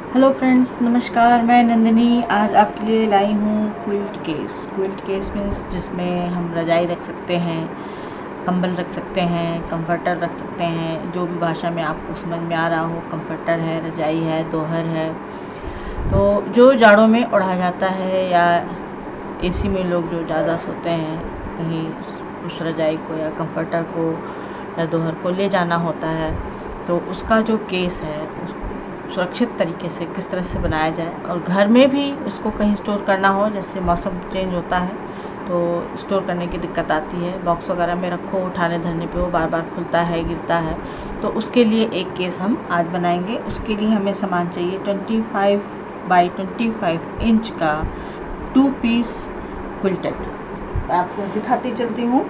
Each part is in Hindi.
हेलो फ्रेंड्स, नमस्कार। मैं नंदिनी आज आपके लिए लाई हूँ क्विल्ट केस मीन्स जिसमें हम रजाई रख सकते हैं, कंबल रख सकते हैं, कंफर्टर रख सकते हैं, जो भी भाषा में आपको समझ में आ रहा हो। कंफर्टर है, रजाई है, दोहर है, तो जो जाड़ों में ओढ़ा जाता है या एसी में लोग जो ज़्यादा सोते हैं, कहीं उस रजाई को या कंफर्टर को या दोहर को ले जाना होता है, तो उसका जो केस है सुरक्षित तरीके से किस तरह से बनाया जाए। और घर में भी उसको कहीं स्टोर करना हो, जैसे मौसम चेंज होता है तो स्टोर करने की दिक्कत आती है, बॉक्स वगैरह में रखो, उठाने धरने पे वो बार बार खुलता है, गिरता है, तो उसके लिए एक केस हम आज बनाएंगे। उसके लिए हमें सामान चाहिए 25 बाई 25 इंच का 2 पीस क्विल्टेड। मैं आपको दिखाती चलती हूँ।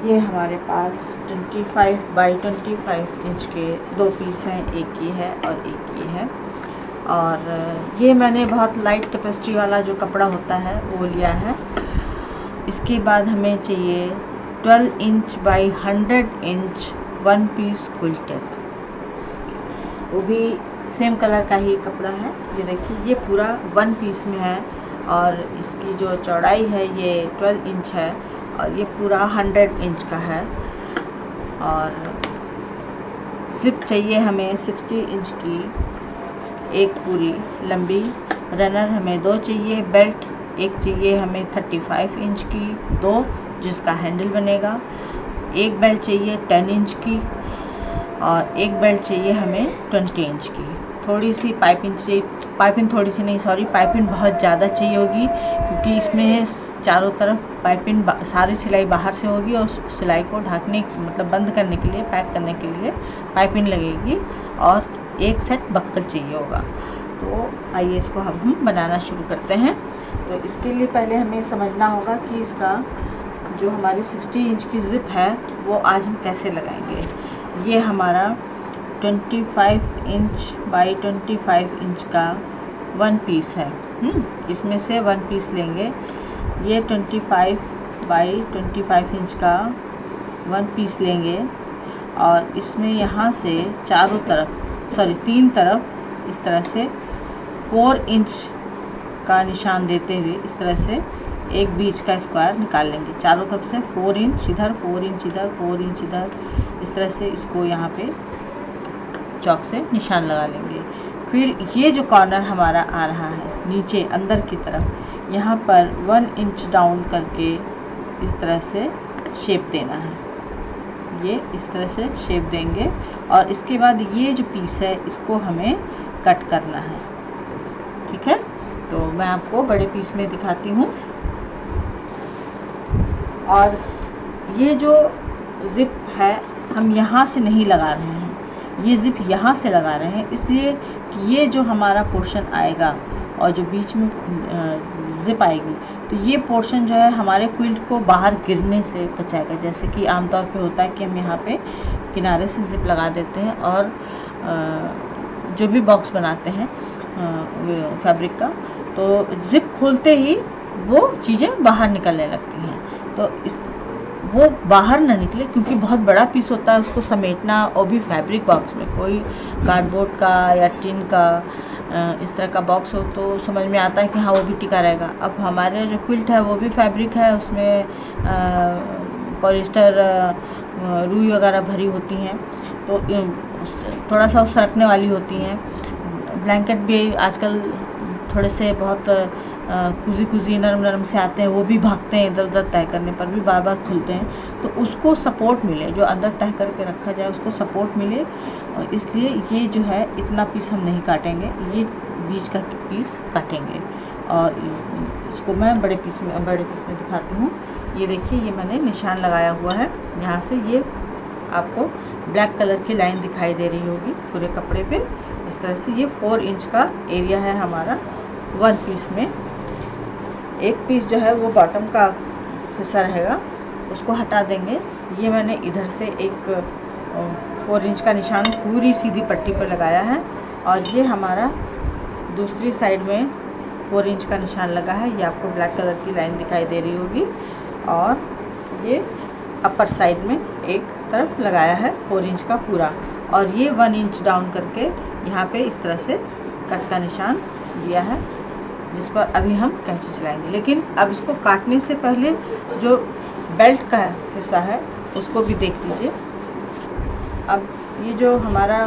ये हमारे पास 25 बाई 25 इंच के 2 पीस हैं, एक ये है और एक ये है। और ये मैंने बहुत लाइट कैपेसिटी वाला जो कपड़ा होता है वो लिया है। इसके बाद हमें चाहिए 12 inch by 100 inch 1 piece quilted, वो भी सेम कलर का ही कपड़ा है। ये देखिए, ये पूरा 1 पीस में है और इसकी जो चौड़ाई है ये 12 इंच है और ये पूरा 100 इंच का है। और जिप चाहिए हमें 60 इंच की, एक पूरी लंबी। रनर हमें 2 चाहिए। बेल्ट एक चाहिए हमें 35 इंच की, 2 जिसका हैंडल बनेगा। एक बेल्ट चाहिए 10 इंच की और एक बेल्ट चाहिए हमें 20 इंच की। थोड़ी सी पाइपिंग चाहिए, पाइपिंग बहुत ज़्यादा चाहिए होगी, क्योंकि इसमें चारों तरफ पाइपिंग, सारी सिलाई बाहर से होगी और सिलाई को ढकने मतलब बंद करने के लिए, पैक करने के लिए पाइपिंग लगेगी। और एक सेट बक्कल चाहिए होगा। तो आइए इसको हम बनाना शुरू करते हैं। तो इसके लिए पहले हमें समझना होगा कि इसका जो हमारी 60 इंच की जिप है वो आज हम कैसे लगाएंगे। ये हमारा 25 इंच बाई 25 इंच का 1 पीस है। इसमें से 1 पीस लेंगे। ये 25 बाई 25 इंच का 1 पीस लेंगे और इसमें यहाँ से तीन तरफ इस तरह से 4 इंच का निशान देते हुए इस तरह से एक बीच का स्क्वायर निकाल लेंगे। चारों तरफ से 4 इंच इधर, 4 इंच इधर, 4 इंच इधर, इस तरह से इसको यहाँ पे चौक से निशान लगा लेंगे। फिर ये जो कॉर्नर हमारा आ रहा है नीचे अंदर की तरफ, यहाँ पर 1 इंच डाउन करके इस तरह से शेप देना है। ये इस तरह से शेप देंगे और इसके बाद ये जो पीस है इसको हमें कट करना है। ठीक है, तो मैं आपको बड़े पीस में दिखाती हूँ। और ये जो जिप है हम यहाँ से नहीं लगा रहे हैं, ये जिप यहाँ से लगा रहे हैं, इसलिए कि ये जो हमारा पोर्शन आएगा और जो बीच में जिप आएगी, तो ये पोर्शन जो है हमारे क्विल्ट को बाहर गिरने से बचाएगा। जैसे कि आमतौर पे होता है कि हम यहाँ पे किनारे से जिप लगा देते हैं और जो भी बॉक्स बनाते हैं फैब्रिक का, तो जिप खोलते ही वो चीज़ें बाहर निकलने लगती हैं। तो वो बाहर ना निकले, क्योंकि बहुत बड़ा पीस होता है उसको समेटना, और भी फैब्रिक बॉक्स में, कोई कार्डबोर्ड का या टिन का इस तरह का बॉक्स हो तो समझ में आता है कि हाँ वो भी टिका रहेगा। अब हमारे जो क्विल्ट है वो भी फैब्रिक है, उसमें पॉलिस्टर रुई वगैरह भरी होती हैं, तो थोड़ा सा सरकने वाली होती हैं। ब्लैंकेट भी आजकल थोड़े से बहुत कुजी नरम से आते हैं, वो भी भागते हैं इधर उधर, तय करने पर भी बार बार खुलते हैं। तो उसको सपोर्ट मिले, जो अंदर तय करके रखा जाए उसको सपोर्ट मिले, और इसलिए ये जो है इतना पीस हम नहीं काटेंगे, ये बीच का पीस काटेंगे। और इसको मैं बड़े पीस में दिखाती हूँ। ये देखिए, ये मैंने निशान लगाया हुआ है। यहाँ से ये आपको ब्लैक कलर की लाइन दिखाई दे रही होगी पूरे कपड़े पे। इस तरह से ये 4 इंच का एरिया है हमारा 1 पीस में। एक पीस जो है वो बॉटम का हिस्सा रहेगा, उसको हटा देंगे। ये मैंने इधर से एक 4 इंच का निशान पूरी सीधी पट्टी पर लगाया है, और ये हमारा दूसरी साइड में 4 इंच का निशान लगा है। ये आपको ब्लैक कलर की लाइन दिखाई दे रही होगी। और ये अपर साइड में एक तरफ लगाया है 4 इंच का पूरा। और ये 1 इंच डाउन करके यहाँ पे इस तरह से कट का निशान दिया है, जिस पर अभी हम कैंची चलाएंगे। लेकिन अब इसको काटने से पहले जो बेल्ट का हिस्सा है उसको भी देख लीजिए। अब ये जो हमारा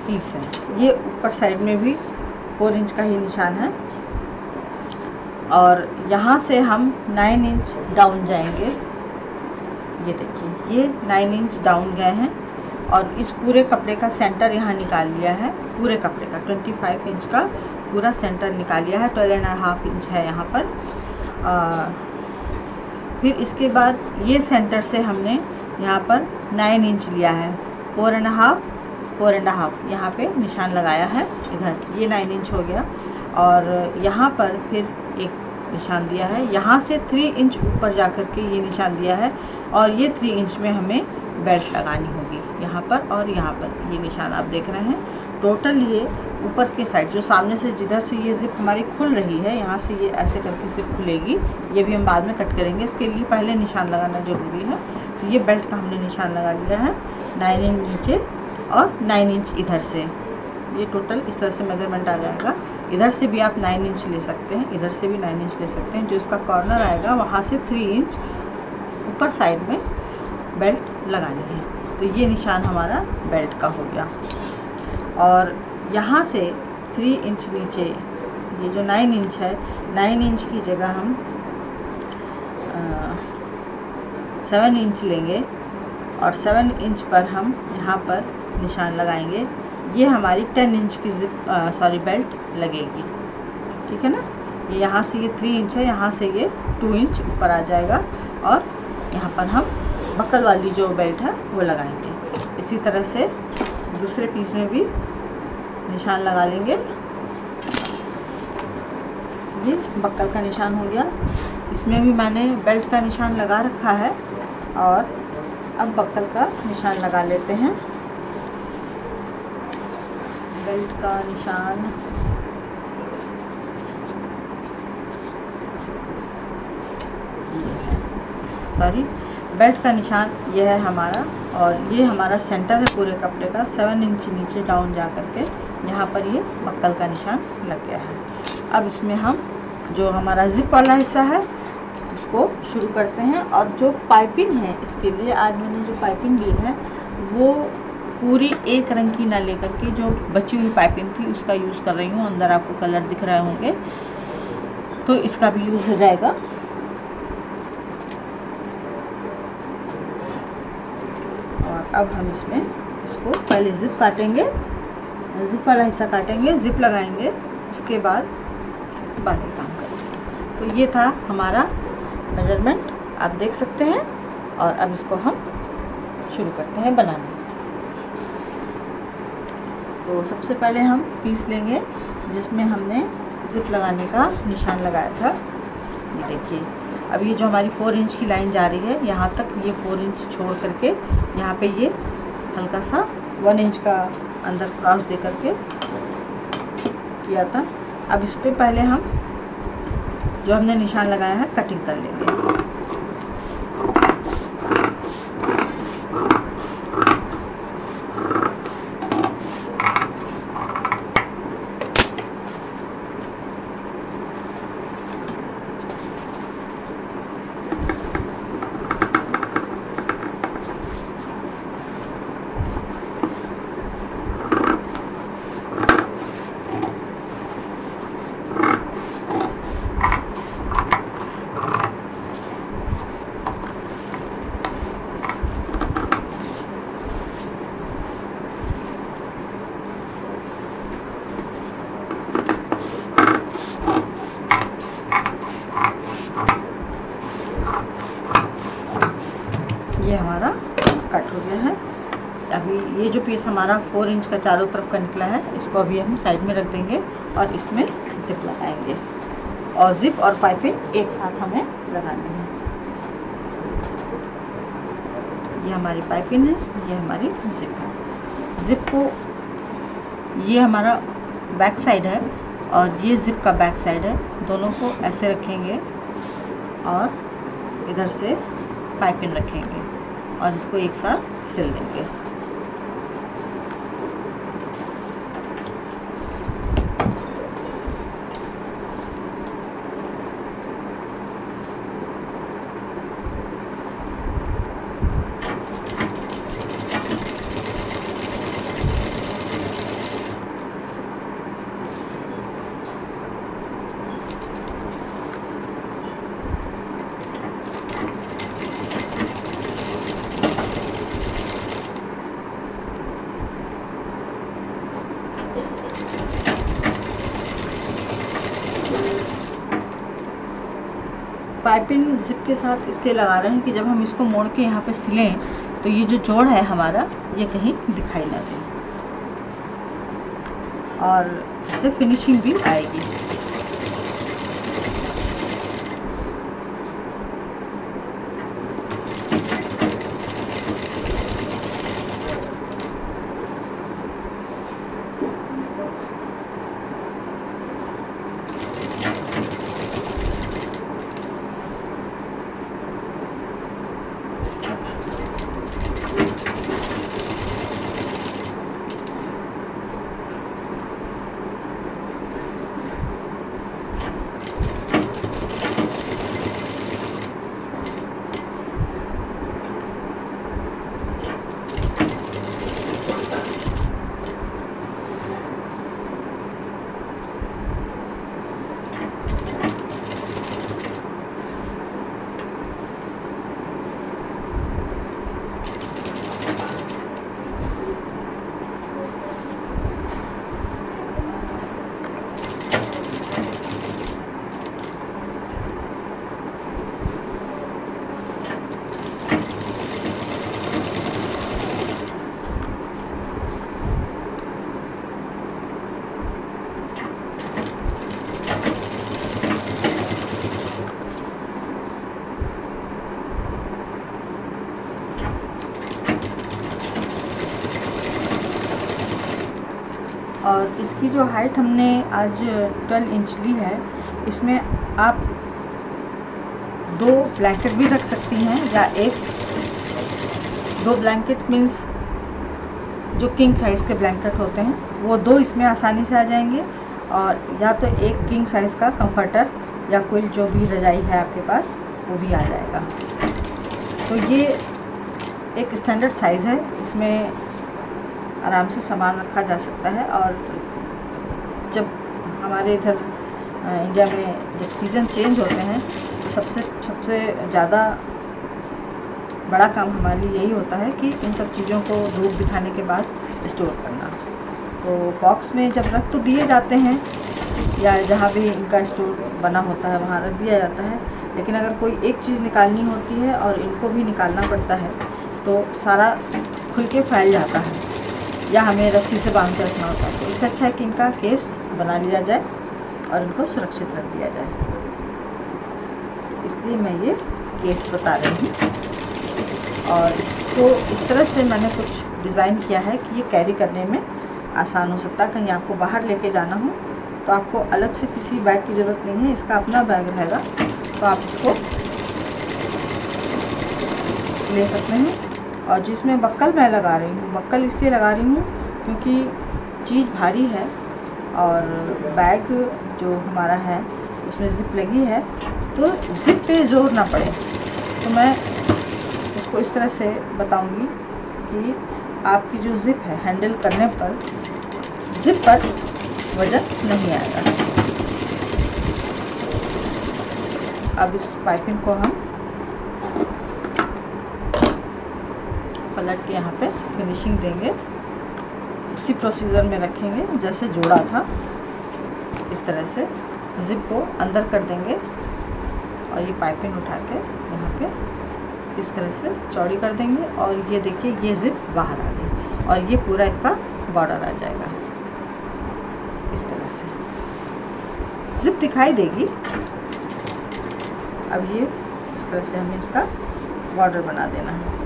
पीस है, ये ऊपर साइड में भी 4 इंच का ही निशान है और यहाँ से हम 9 इंच डाउन जाएंगे। ये देखिए, ये 9 इंच डाउन गए हैं और इस पूरे कपड़े का सेंटर यहाँ निकाल लिया है। पूरे कपड़े का 25 इंच का पूरा सेंटर निकाल लिया है। 12.5 इंच है यहाँ पर। फिर इसके बाद ये सेंटर से हमने यहाँ पर 9 इंच लिया है। 4.5 यहाँ पे निशान लगाया है। इधर ये 9 इंच हो गया और यहाँ पर फिर एक निशान दिया है। यहाँ से 3 इंच ऊपर जा कर के ये निशान दिया है और ये 3 इंच में हमें बेल्ट लगानी होगी यहाँ पर और यहाँ पर। ये निशान आप देख रहे हैं। टोटल ये ऊपर के साइड जो सामने से जिधर से ये जिप हमारी खुल रही है, यहाँ से ये ऐसे करके जिप खुलेगी। ये भी हम बाद में कट करेंगे, इसके लिए पहले निशान लगाना ज़रूरी है। तो ये बेल्ट का हमने निशान लगा लिया है 9 इंच नीचे और 9 इंच इधर से। ये टोटल इस तरह से मेजरमेंट आ जाएगा। इधर से भी आप 9 इंच ले सकते हैं, इधर से भी 9 इंच ले सकते हैं। जो इसका कॉर्नर आएगा वहाँ से 3 इंच ऊपर साइड में बेल्ट लगानी है। तो ये निशान हमारा बेल्ट का हो गया। और यहाँ से 3 इंच नीचे ये जो 9 इंच है, 9 इंच की जगह हम 7 इंच लेंगे और 7 इंच पर हम यहाँ पर निशान लगाएंगे। ये हमारी 10 इंच की बेल्ट लगेगी। ठीक है ना। ये यहाँ से ये 3 इंच है, यहाँ से ये 2 इंच ऊपर आ जाएगा और यहाँ पर हम बकल वाली जो बेल्ट है वो लगाएंगे। इसी तरह से दूसरे पीस में भी निशान लगा लेंगे। ये बक्कल का निशान हो गया। इसमें भी मैंने बेल्ट का निशान लगा रखा है और अब बक्कल का निशान लगा लेते हैं। बेल्ट का निशान बेल्ट का निशान यह है हमारा और ये हमारा सेंटर है पूरे कपड़े का। 7 इंच नीचे डाउन जा करके यहाँ पर ये बक्कल का निशान लग गया है। अब इसमें हम जो हमारा जिप वाला हिस्सा है उसको शुरू करते हैं। और जो पाइपिंग है, इसके लिए आज मैंने जो पाइपिंग ली है वो पूरी एक रंग की ना लेकर के जो बची हुई पाइपिंग थी उसका यूज़ कर रही हूँ। अंदर आपको कलर दिख रहे होंगे तो इसका भी यूज़ हो जाएगा। अब हम इसको पहले जिप काटेंगे, जिप वाला हिस्सा काटेंगे, जिप लगाएंगे, उसके बाद बाकी काम करेंगे। तो ये था हमारा मेजरमेंट, आप देख सकते हैं। और अब इसको हम शुरू करते हैं बनाना। तो सबसे पहले हम पीस लेंगे जिसमें हमने जिप लगाने का निशान लगाया था। ये देखिए, अब ये जो हमारी 4 इंच की लाइन जा रही है यहाँ तक, ये 4 इंच छोड़ करके यहाँ पे ये हल्का सा 1 इंच का अंदर क्रॉस दे करके किया था। अब इस पे पहले हम जो हमने निशान लगाया है कटिंग कर लेंगे। ये हमारा कट हो गया है। अभी ये जो पीस हमारा 4 इंच का चारों तरफ का निकला है, इसको अभी हम साइड में रख देंगे और इसमें जिप लगाएंगे। और जिप और पाइपिंग एक साथ हमें लगानी है। ये हमारी पाइपिंग है, ये हमारी जिप है। जिप को, ये हमारा बैक साइड है और ये जिप का बैक साइड है। दोनों को ऐसे रखेंगे और इधर से पाइपिंग रखेंगे और इसको एक साथ सिल देंगे। पाइपिंग जिप के साथ इसलिए लगा रहे हैं कि जब हम इसको मोड़ के यहाँ पे सिलें तो ये जो जोड़ है हमारा ये कहीं दिखाई ना दे और इससे फिनिशिंग भी आएगी। और इसकी जो हाइट हमने आज 12 इंच ली है, इसमें आप 2 ब्लैंकेट भी रख सकती हैं या 2 ब्लैंकेट मीन्स जो किंग साइज़ के ब्लैंकेट होते हैं वो 2 इसमें आसानी से आ जाएंगे, और या तो एक किंग साइज़ का कंफर्टर या कोई जो भी रजाई है आपके पास वो भी आ जाएगा। तो ये एक स्टैंडर्ड साइज़ है, इसमें आराम से सामान रखा जा सकता है। और जब हमारे इधर इंडिया में जब सीज़न चेंज होते हैं तो सबसे ज़्यादा बड़ा काम हमारे लिए यही होता है कि इन सब चीज़ों को धूप दिखाने के बाद स्टोर करना। तो बॉक्स में जब रख तो दिए जाते हैं या जहाँ भी इनका स्टोर बना होता है वहाँ रख दिया जाता है, लेकिन अगर कोई एक चीज़ निकालनी होती है और इनको भी निकालना पड़ता है तो सारा खुल के फैल जाता है या हमें रस्सी से बांध के रखना होता है। तो इससे अच्छा है कि इनका केस बना लिया जाए और इनको सुरक्षित रख दिया जाए, इसलिए मैं ये केस बता रही हूँ। और इसको इस तरह से मैंने कुछ डिज़ाइन किया है कि ये कैरी करने में आसान हो सकता है। कहीं आपको बाहर लेके जाना हो तो आपको अलग से किसी बैग की ज़रूरत नहीं है, इसका अपना बैग रहेगा, तो आप इसको ले सकते हैं। और जिसमें बक्कल मैं लगा रही हूँ, बक्कल इसलिए लगा रही हूँ क्योंकि चीज़ भारी है और बैग जो हमारा है उसमें ज़िप लगी है, तो ज़िप पे ज़ोर ना पड़े। तो मैं इसको इस तरह से बताऊंगी कि आपकी जो ज़िप है हैंडल करने पर ज़िप पर वजन नहीं आएगा। अब इस पाइपिंग को हम पलट के यहाँ पे फिनिशिंग देंगे, उसी प्रोसीजर में रखेंगे जैसे जोड़ा था। इस तरह से ज़िप को अंदर कर देंगे और ये पाइपिंग उठा के यहाँ पे इस तरह से चौड़ी कर देंगे और ये देखिए ये ज़िप बाहर आ गई और ये पूरा इसका बॉर्डर आ जाएगा। इस तरह से ज़िप दिखाई देगी। अब ये इस तरह से हमें इसका बॉर्डर बना देना है।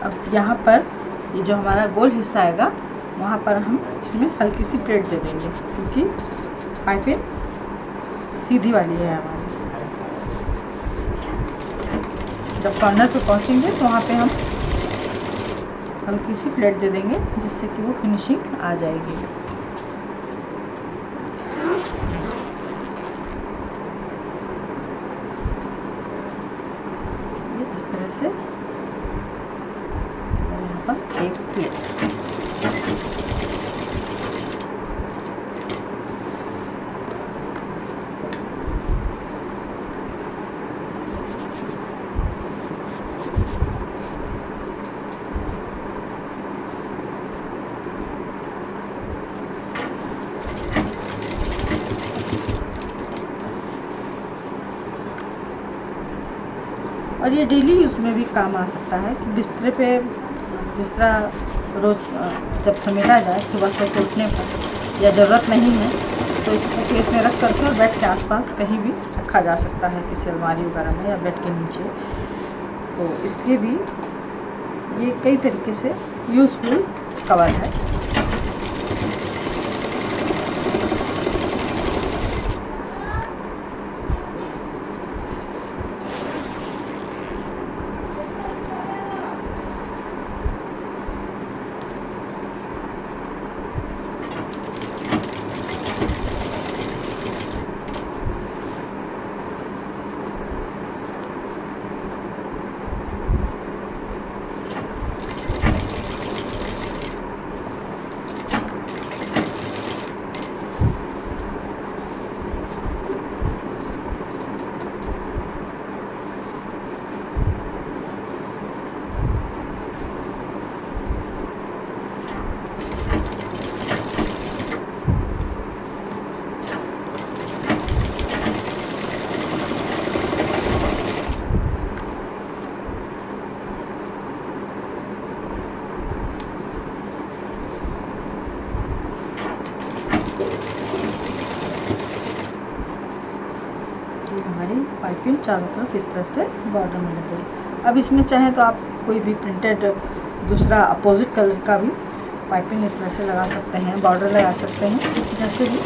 अब यहाँ पर ये जो हमारा गोल हिस्सा आएगा वहाँ पर हम इसमें हल्की सी प्लेट दे देंगे, क्योंकि पाइपिंग सीधी वाली है हमारी। जब कॉर्नर पे पहुँचेंगे तो वहाँ पे हम हल्की सी प्लेट दे देंगे, जिससे कि वो फिनिशिंग आ जाएगी। ये इस तरह से यहाँ पर एक प्लेट। और ये डेली यूज़ में भी काम आ सकता है कि बिस्तरे पे बिस्तरा रोज़ जब समेटा जाए सुबह से उठने पर या ज़रूरत नहीं है तो इसको केस में रख करके और बेड के आसपास कहीं भी रखा जा सकता है, किसी अलमारी वगैरह में या बेड के नीचे। तो इसलिए भी ये कई तरीके से यूज़फुल कवर है। हमारी पाइपिंग चारों तरफ इस तरह से बॉर्डर में लग गई। अब इसमें चाहे तो आप कोई भी प्रिंटेड दूसरा अपोजिट कलर का भी पाइपिंग इस तरह से लगा सकते हैं, बॉर्डर लगा सकते हैं, जैसे भी।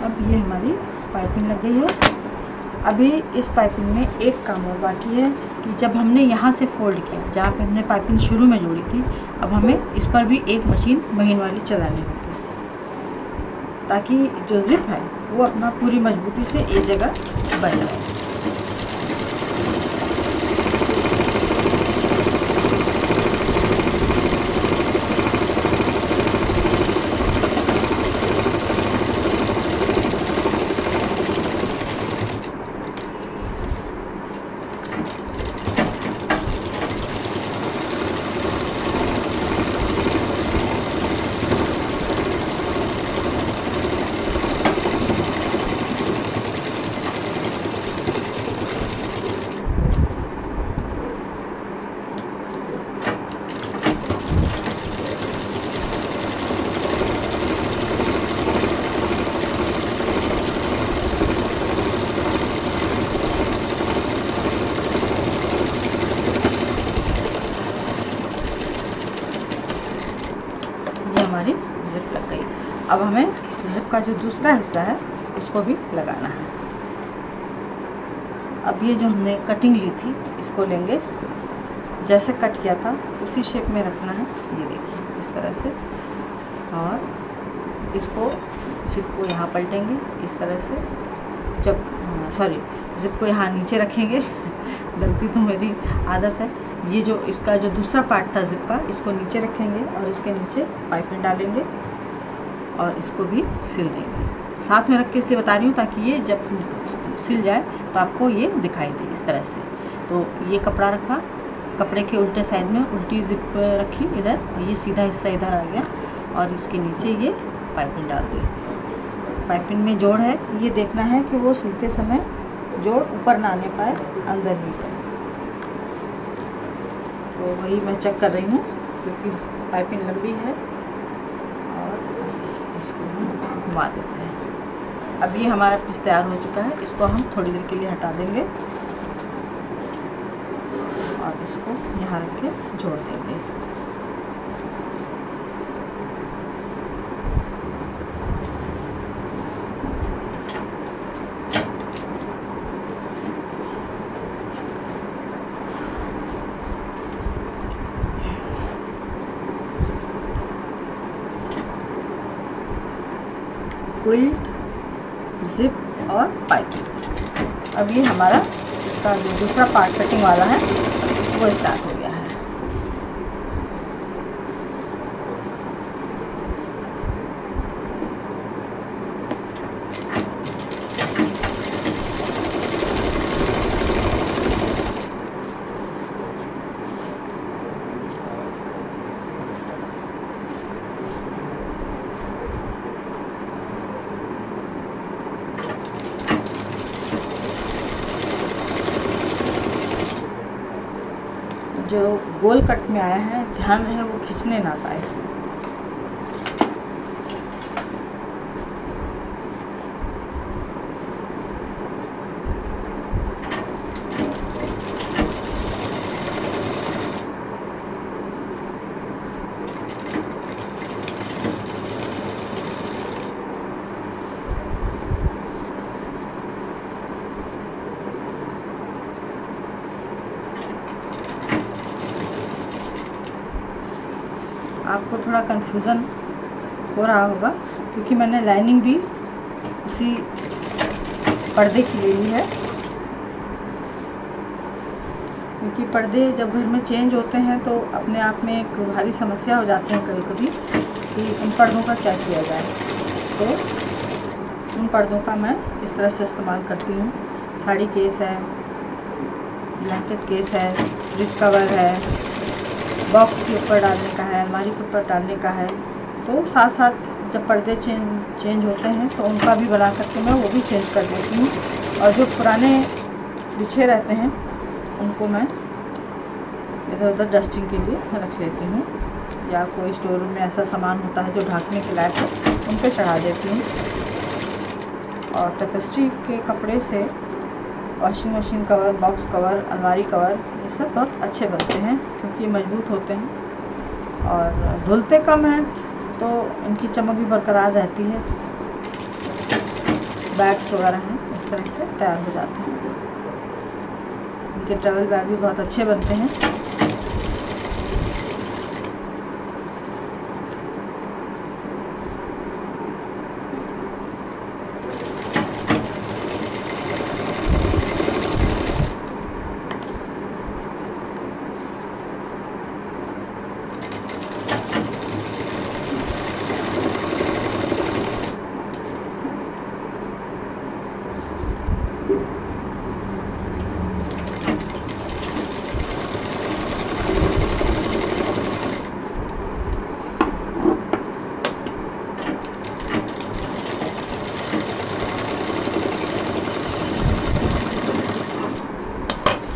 अब ये हमारी पाइपिंग लग गई है। अभी इस पाइपिंग में एक काम और बाकी है कि जब हमने यहाँ से फोल्ड किया, जहाँ पे हमने पाइपिंग शुरू में जोड़ी थी, अब हमें इस पर भी एक मशीन महीन वाली चलानी होगी, ताकि जो जिप है वो अपना पूरी मजबूती से एक जगह बन जाए। हमारी जिप लग गई। अब हमें जिप का जो दूसरा हिस्सा है उसको भी लगाना है। अब ये जो हमने कटिंग ली थी इसको लेंगे, जैसे कट किया था उसी शेप में रखना है, ये देखिए इस तरह से, और इसको जिप को यहाँ पलटेंगे इस तरह से। जब जिप को यहाँ नीचे रखेंगे गलती तो मेरी आदत है। ये जो इसका जो दूसरा पार्ट था जिप का, इसको नीचे रखेंगे और इसके नीचे पाइपिंग डालेंगे और इसको भी सिल देंगे। साथ में रख के इसलिए बता रही हूँ ताकि ये जब सिल जाए तो आपको ये दिखाई दे इस तरह से। तो ये कपड़ा रखा, कपड़े के उल्टे साइड में उल्टी जिप रखी इधर, ये सीधा हिस्सा इधर आ गया और इसके नीचे ये पाइपिंग डाल दी। पाइपिंग में जोड़ है, ये देखना है कि वो सिलते समय जोड़ ऊपर ना आने पाए, अंदर ही पाए। तो वही मैं चेक कर रही हूँ क्योंकि पाइपिंग लंबी है और इसको हम घुमा देते हैं। अब ये हमारा पीस तैयार हो चुका है, इसको हम थोड़ी देर के लिए हटा देंगे और इसको यहाँ रख के जोड़ देंगे। क्विल्ट, जिप और पाइपिंग। अब ये हमारा इसका जो दूसरा पार्ट कटिंग वाला है वो स्टार्ट हो गया है। जो गोल कट में आया है ध्यान रहे वो खींचने ना पाए। आपको थोड़ा कन्फ्यूज़न हो रहा होगा क्योंकि मैंने लाइनिंग भी उसी पर्दे की ले ली है, क्योंकि पर्दे जब घर में चेंज होते हैं तो अपने आप में एक भारी समस्या हो जाते हैं कभी कभी कि उन पर्दों का क्या किया जाए। तो उन पर्दों का मैं इस तरह से इस्तेमाल करती हूँ। साड़ी केस है, ब्लैंकेट केस है, फ्रिज कवर है, बॉक्स के ऊपर डालने का है, अलमारी के ऊपर डालने का है। तो साथ साथ जब पर्दे चेंज होते हैं तो उनका भी बना करके मैं वो भी चेंज कर देती हूँ। और जो पुराने बिछे रहते हैं उनको मैं इधर उधर डस्टिंग के लिए रख लेती हूँ, या कोई स्टोर रूम में ऐसा सामान होता है जो ढांकने के लायक है उन पर चढ़ा देती हूँ। और टेपेस्ट्री के कपड़े से washing machine cover, box cover, अलमारी कवर ये सब बहुत अच्छे बनते हैं क्योंकि मजबूत होते हैं और धुलते कम हैं तो इनकी चमक भी बरकरार रहती है। बैग्स वगैरह हैं इस तरह से तैयार हो जाते हैं। इनके ट्रैवल बैग भी बहुत अच्छे बनते हैं।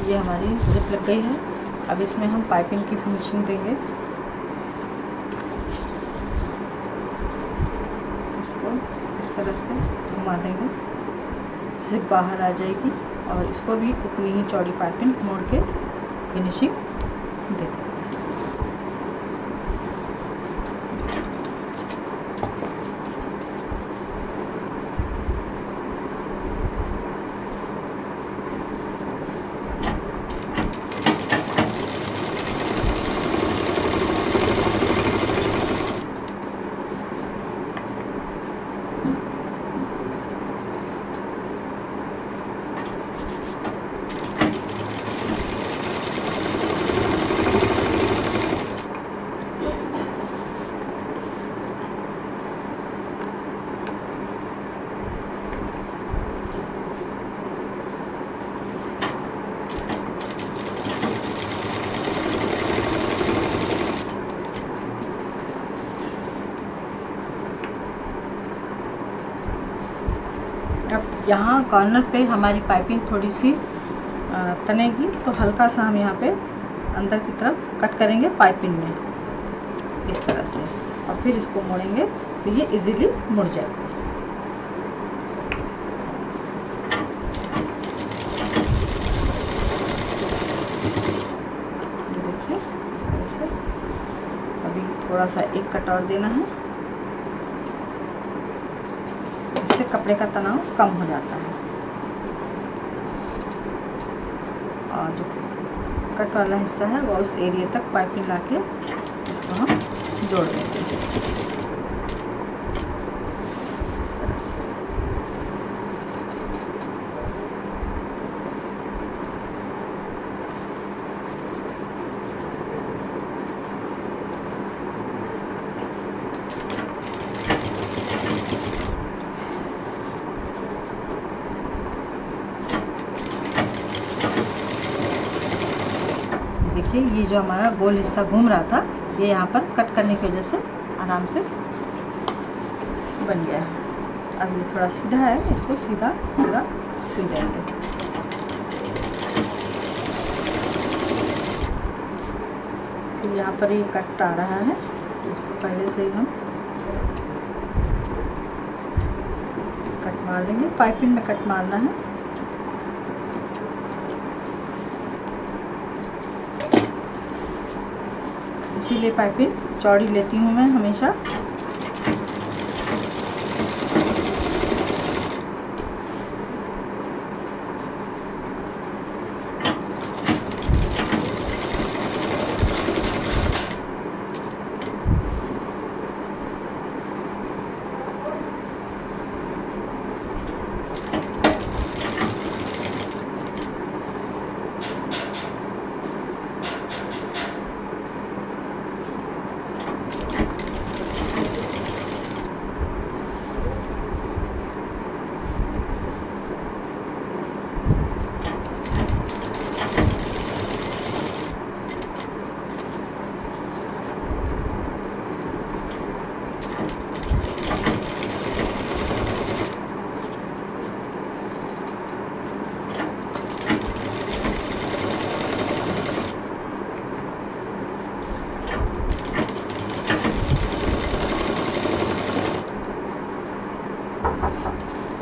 ये हमारी जिप लग गई है। अब इसमें हम पाइपिंग की फिनिशिंग देंगे। इसको इस तरह से घुमा देंगे, जिप बाहर आ जाएगी और इसको भी उतनी ही चौड़ी पाइपिंग मोड़ के फिनिशिंग दे देंगे। यहाँ कॉर्नर पे हमारी पाइपिंग थोड़ी सी तनेगी, तो हल्का सा हम यहाँ पे अंदर की तरफ कट करेंगे पाइपिंग में इस तरह से, और फिर इसको मोड़ेंगे तो ये इजीली मुड़ जाएगी। देखिए इस तरह से। अभी थोड़ा सा एक कट और देना है, इससे कपड़े का तनाव कम हो जाता है। और जो कट वाला हिस्सा है वो उस एरिया तक पाइपिंग लाके इसको हम जोड़ देंगे इस तरह से। देखिए ये जो हमारा गोल हिस्सा घूम रहा था, ये यहाँ पर कट करने की वजह से आराम से बन गया है। अब ये थोड़ा सीधा है, इसको सीधा पूरा सी देंगे। तो यहाँ पर ये कट आ रहा है, तो इसको पहले से ही हम कट मार लेंगे। पाइपिंग में कट मारना है। इसीलिए पाइपिंग चौड़ी लेती हूँ मैं हमेशा।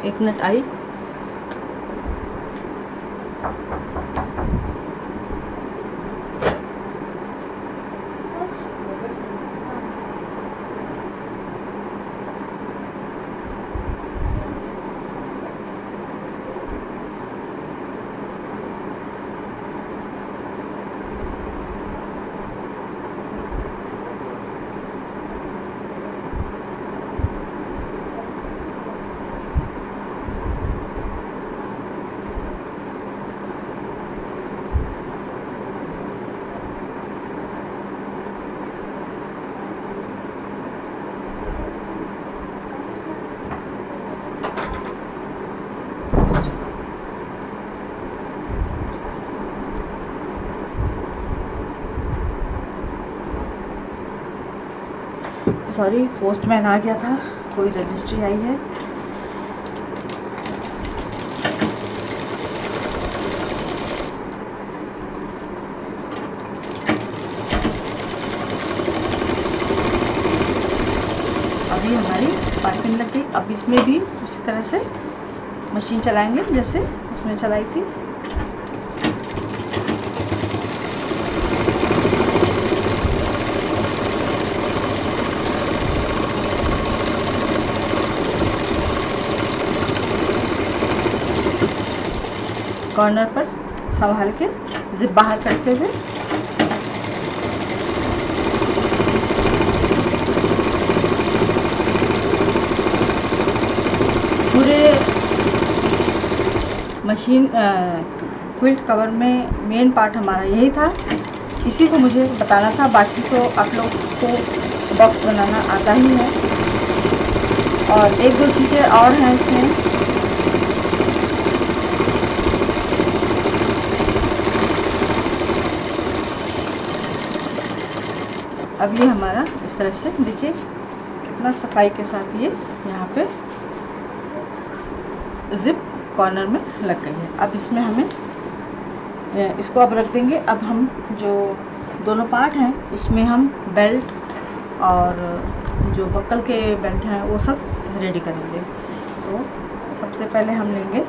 एक मिनट आई। सॉरी, पोस्टमैन आ गया था, कोई रजिस्ट्री आई है। अभी हमारी पाइपिंग लग गई। अब इसमें भी उसी तरह से मशीन चलाएंगे जैसे उसमें चलाई थी। कॉर्नर पर संभाल के जिप बाहर करते हुए पूरे मशीन क्विल्ट कवर में मेन पार्ट हमारा यही था। इसी को मुझे बताना था, बाकी तो आप लोग को बॉक्स बनाना आता ही है। और एक दो चीज़ें और हैं इसमें। अब ये हमारा इस तरह से देखिए कितना सफाई के साथ ये यहाँ पे जिप कॉर्नर में लग गई है। अब इसमें हमें इसको अब रख देंगे। अब हम जो दोनों पार्ट हैं उसमें हम बेल्ट और जो बक्कल के बेल्ट हैं वो सब रेडी करेंगे। तो सबसे पहले हम लेंगे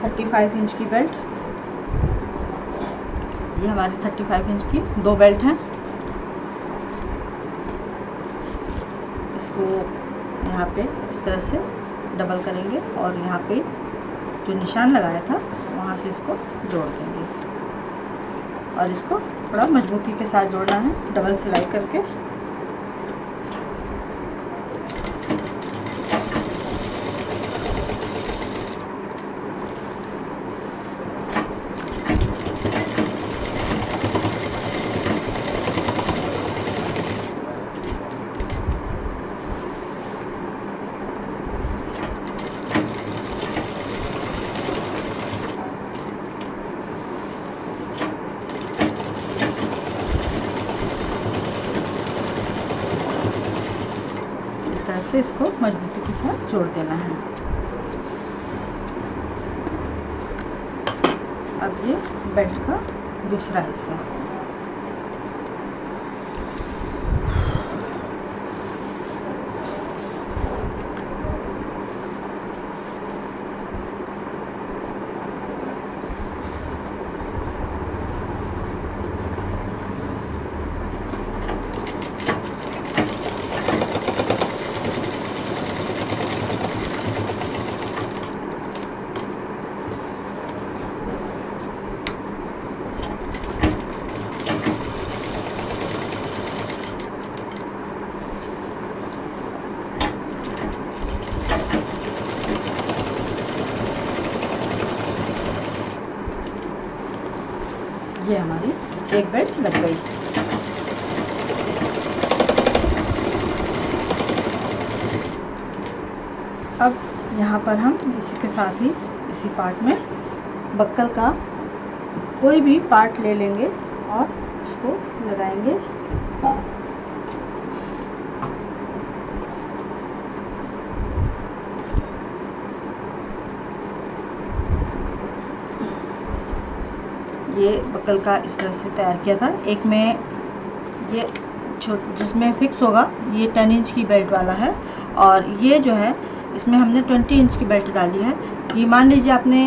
35 इंच की बेल्ट। ये हमारी 35 इंच की 2 बेल्ट हैं। इसको यहाँ पे इस तरह से डबल करेंगे और यहाँ पे जो निशान लगाया था वहाँ से इसको जोड़ देंगे और इसको थोड़ा मजबूती के साथ जोड़ना है डबल सिलाई करके। से इसको मजबूती के साथ जोड़ देना है। अब ये बेल्ट का दूसरा हिस्सा, ये हमारी एक बेल्ट लग गई। अब यहाँ पर हम इसी के साथ ही इसी पार्ट में बक्कल का कोई भी पार्ट ले लेंगे और उसको लगाएंगे। ये बक्कल का इस तरह से तैयार किया था। एक में ये जिसमें फिक्स होगा ये 10 इंच की बेल्ट वाला है और ये जो है इसमें हमने 20 इंच की बेल्ट डाली है। कि मान लीजिए आपने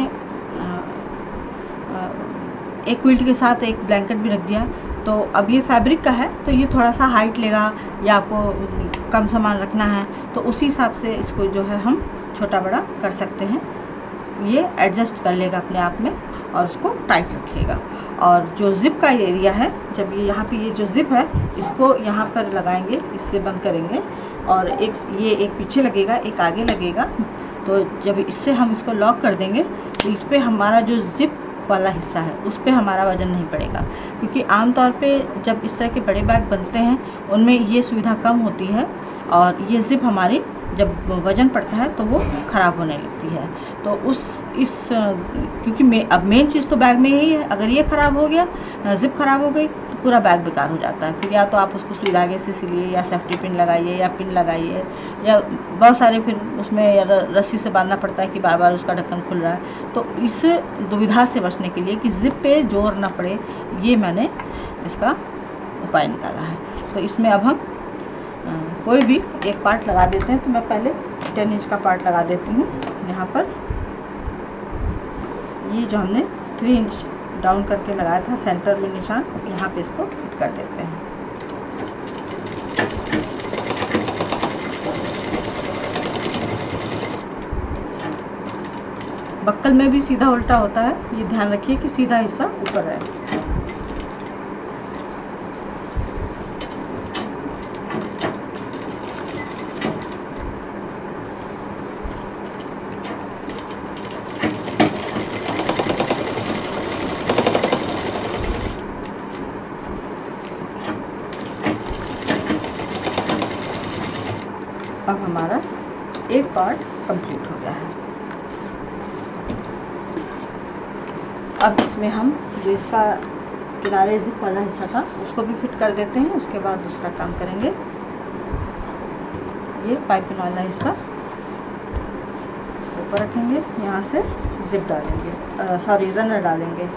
एक क्विल्ट के साथ एक ब्लैंकेट भी रख दिया तो अब ये फैब्रिक का है तो ये थोड़ा सा हाइट लेगा या आपको कम सामान रखना है तो उसी हिसाब से इसको जो है हम छोटा बड़ा कर सकते हैं। ये एडजस्ट कर लेगा अपने आप में और उसको टाइट रखिएगा। और जो जिप का एरिया है, जब ये यहाँ पे ये जो जिप है इसको यहाँ पर लगाएंगे, इससे बंद करेंगे और ये एक पीछे लगेगा एक आगे लगेगा। तो जब इससे हम इसको लॉक कर देंगे तो इस पर हमारा जो जिप वाला हिस्सा है उस पर हमारा वज़न नहीं पड़ेगा, क्योंकि आमतौर पे जब इस तरह के बड़े बैग बनते हैं उनमें ये सुविधा कम होती है और ये जिप हमारी जब वज़न पड़ता है तो वो ख़राब होने लगती है। तो क्योंकि अब मेन चीज़ तो बैग में यही है, अगर ये ख़राब हो गया, जिप ख़राब हो गई तो पूरा बैग बेकार हो जाता है। फिर या तो आप उसको सुई धागे से सिलिए या सेफ्टी पिन लगाइए या पिन लगाइए या बहुत सारे फिर उसमें या रस्सी से बांधना पड़ता है कि बार बार उसका ढक्कन खुल रहा है। तो इस दुविधा से बचने के लिए कि जिप पे जोर ना पड़े, ये मैंने इसका उपाय निकाला है। तो इसमें अब हम कोई भी एक पार्ट लगा देते हैं। तो मैं पहले 10 इंच का पार्ट लगा देती हूँ। यहाँ पर ये जो हमने 3 इंच डाउन करके लगाया था सेंटर में निशान, यहाँ पे इसको फिट कर देते हैं। बक्कल में भी सीधा उल्टा होता है, ये ध्यान रखिए कि सीधा हिस्सा ऊपर रहे। अब हमारा एक पार्ट कंप्लीट हो गया है। अब इसमें हम जो इसका किनारे जिप वाला हिस्सा था उसको भी फिट कर देते हैं। उसके बाद दूसरा काम करेंगे, ये पाइपिंग वाला हिस्सा इसको ऊपर रखेंगे, यहाँ से जिप डालेंगे, सॉरी रनर डालेंगे।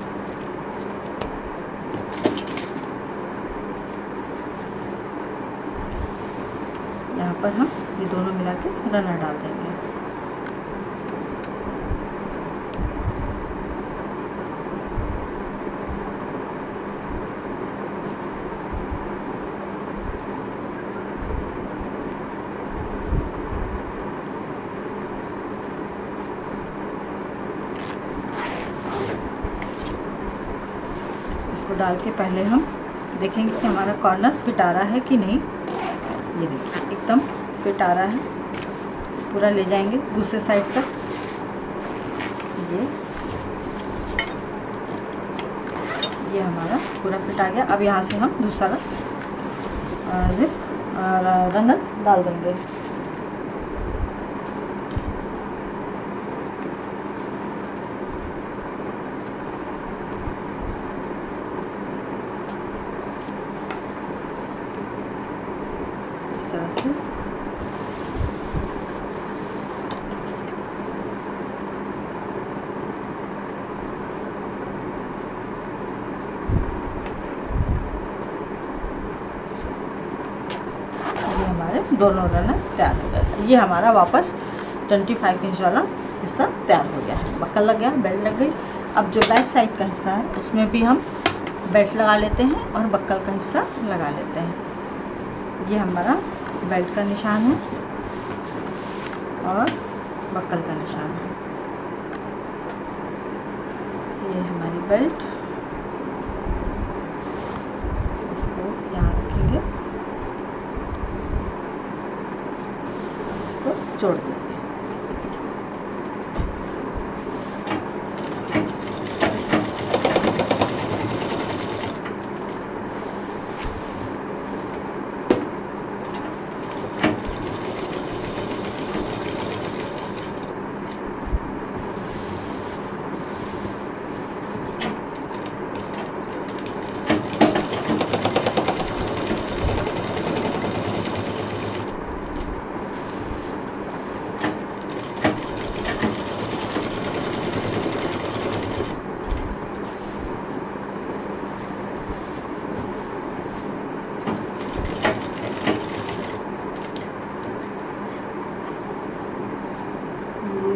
यहाँ पर हम ये दोनों मिला के रनर डाल देंगे। इसको डाल के पहले हम देखेंगे कि हमारा कॉर्नर फिट आ रहा है कि नहीं। ये देखिए एकदम फिट आ रहा है, पूरा ले जाएंगे दूसरे साइड तक। ये हमारा पूरा फिट आ गया। अब यहाँ से हम दूसरा जिप रनर डाल देंगे। इस तरह से दोनों रनर तैयार हो गए। ये हमारा वापस 25 इंच वाला हिस्सा तैयार हो गया है। बक्कल लग गया, बेल्ट लग गई। अब जो बैक साइड का हिस्सा है उसमें भी हम बेल्ट लगा लेते हैं और बक्कल का हिस्सा लगा लेते हैं। ये हमारा बेल्ट का निशान है और बक्कल का निशान है। ये हमारी बेल्ट, इसको यहाँ रखेंगे, जोड़ देंगे।